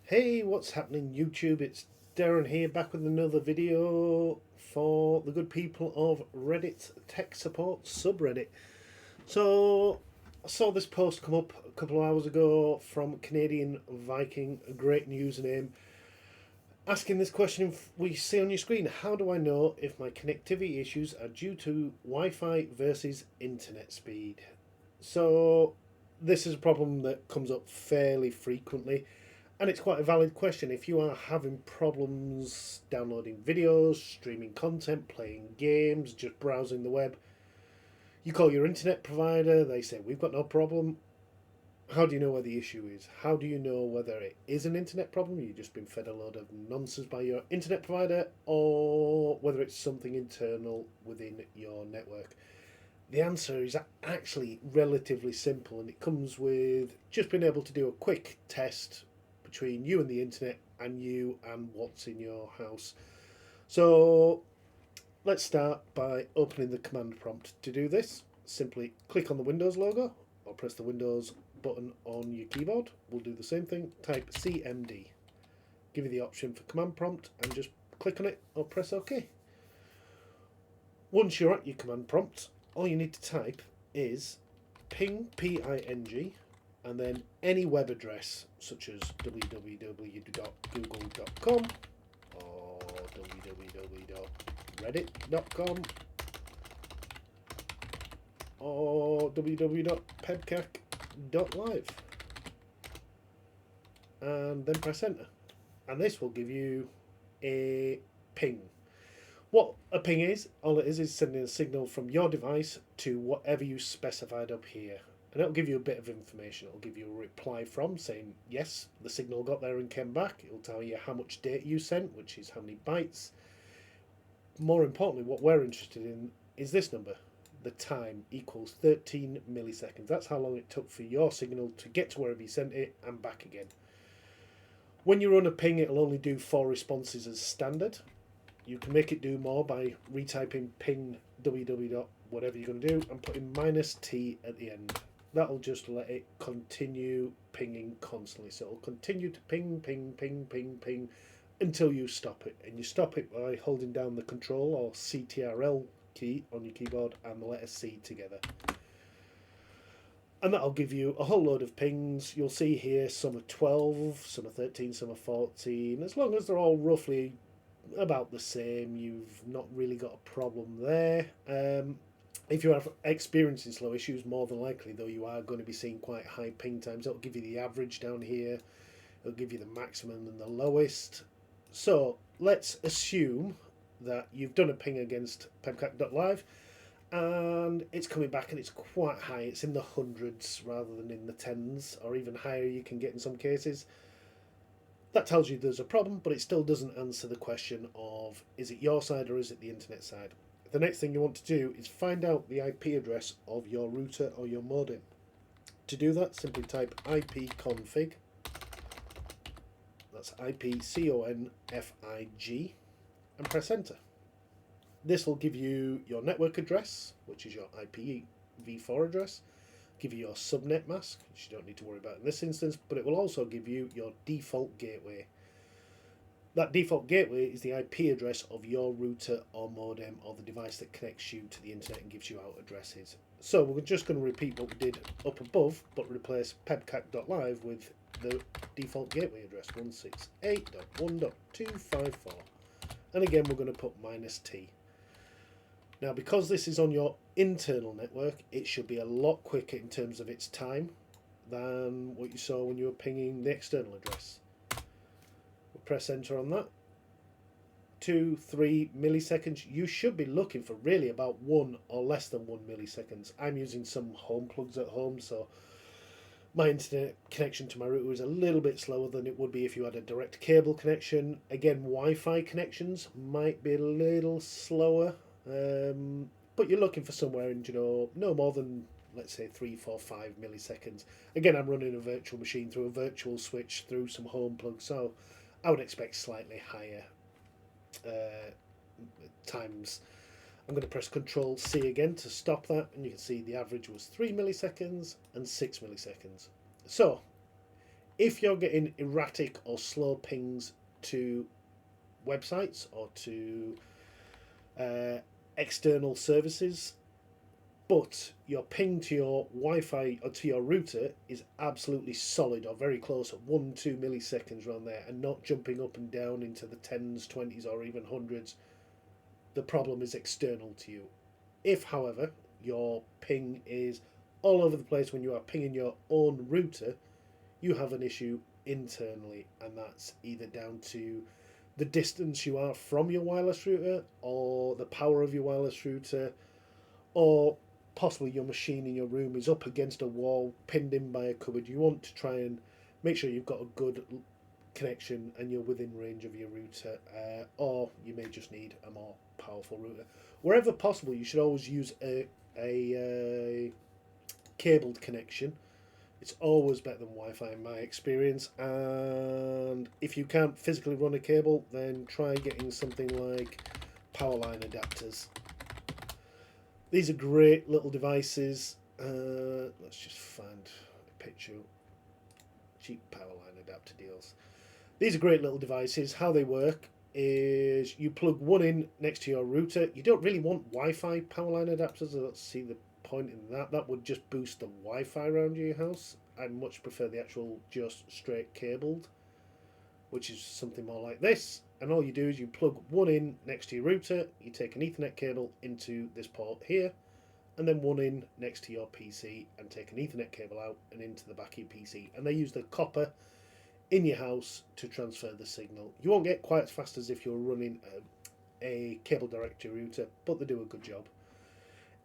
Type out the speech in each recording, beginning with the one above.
Hey, what's happening YouTube? It's Darren here, back with another video for the good people of Reddit Tech Support subreddit. So, I saw this post come up a couple of hours ago from CanadianViking, a great username, asking this question we see on your screen. How do I know if my connectivity issues are due to Wi-Fi versus internet speed? So, this is a problem that comes up fairly frequently. And it's quite a valid question. If you are having problems downloading videos, streaming content, playing games, just browsing the web, you call your internet provider, they say, we've got no problem. How do you know where the issue is? How do you know whether it is an internet problem, you've just been fed a load of nonsense by your internet provider, or whether it's something internal within your network? The answer is actually relatively simple, and it comes with just being able to do a quick test between you and the internet and you and what's in your house. So let's start by opening the command prompt. To do this, simply click on the Windows logo or press the Windows button on your keyboard. We'll do the same thing. Type CMD. Give you the option for command prompt and just click on it or press OK. Once you're at your command prompt, all you need to type is ping, P-I-N-G, and then any web address such as www.google.com or www.reddit.com or www.pebcac.live, and then press enter, and this will give you a ping. What a ping is, all it is sending a signal from your device to whatever you specified up here. And it'll give you a bit of information. It'll give you a reply from saying, yes, the signal got there and came back. It'll tell you how much data you sent, which is how many bytes. More importantly, what we're interested in is this number. The time equals 13 milliseconds. That's how long it took for your signal to get to wherever you sent it and back again. When you run a ping, it'll only do 4 responses as standard. You can make it do more by retyping ping www. whatever you're going to do and putting -t at the end. That'll just let it continue pinging constantly. So it'll continue to ping, ping, ping, ping, ping until you stop it. And you stop it by holding down the control or CTRL key on your keyboard and the letter C together. And that'll give you a whole load of pings. You'll see here some are 12, some are 13, some are 14. As long as they're all roughly about the same, you've not really got a problem there. If you are experiencing slow issues, more than likely, though, you are going to be seeing quite high ping times. It'll give you the average down here. It'll give you the maximum and the lowest. So let's assume that you've done a ping against pebcac.live and it's coming back and it's quite high. It's in the hundreds rather than in the tens, or even higher you can get in some cases. That tells you there's a problem, but it still doesn't answer the question of, is it your side or is it the internet side? The next thing you want to do is find out the IP address of your router or your modem. To do that, simply type ipconfig. That's ipconfig, and press enter. This will give you your network address, which is your IPv4 address, give you your subnet mask, which you don't need to worry about in this instance, but it will also give you your default gateway. That default gateway is the IP address of your router or modem or the device that connects you to the internet and gives you out addresses. So we're just going to repeat what we did up above, but replace pebcac.live with the default gateway address 168.1.254. And again, we're going to put -t. Now, because this is on your internal network, it should be a lot quicker in terms of its time than what you saw when you were pinging the external address. We'll press enter on that. 2-3 milliseconds. You should be looking for really about 1 or less than 1 milliseconds. I'm using some home plugs at home, so my internet connection to my router is a little bit slower than it would be if you had a direct cable connection. Again, Wi-Fi connections might be a little slower, but you're looking for somewhere in, no more than, let's say, 3, 4, 5 milliseconds. Again, I'm running a virtual machine through a virtual switch through some home plugs, so I would expect slightly higher times. I'm going to press Control C again to stop that, and you can see the average was 3 milliseconds and 6 milliseconds. So If you're getting erratic or slow pings to websites or to external services, but your ping to your Wi-Fi or to your router is absolutely solid or very close at 1-2 milliseconds around there, and not jumping up and down into the tens, 20s, or even hundreds, the problem is external to you. If, however, your ping is all over the place when you are pinging your own router, you have an issue internally, and that's either down to the distance you are from your wireless router, or the power of your wireless router, or possibly your machine in your room is up against a wall, pinned in by a cupboard. You want to try and make sure you've got a good connection and you're within range of your router, or you may just need a more powerful router. Wherever possible, you should always use a cabled connection. It's always better than Wi-Fi in my experience. And if you can't physically run a cable, then try getting something like Powerline Adapters. These are great little devices. Let's just find a picture. Cheap Powerline adapter deals. These are great little devices. How they work is you plug one in next to your router. You don't really want Wi-Fi Powerline adapters. I don't see the point in that. That would just boost the Wi-Fi around your house. I much prefer the actual just straight cabled, which is something more like this. And all you do is you plug one in next to your router, you take an Ethernet cable into this port here, and then one in next to your PC and take an Ethernet cable out and into the back of your PC. And they use the copper in your house to transfer the signal. You won't get quite as fast as if you're running a cable direct to your router, but they do a good job.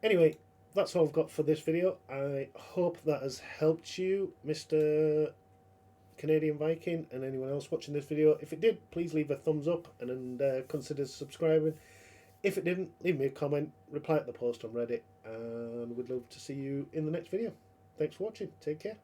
Anyway, that's all I've got for this video. I hope that has helped you, Mr. Canadian Viking, and anyone else watching this video. If it did, please leave a thumbs up and consider subscribing. If it didn't, leave me a comment, reply to the post on Reddit, and we'd love to see you in the next video. Thanks for watching. Take care.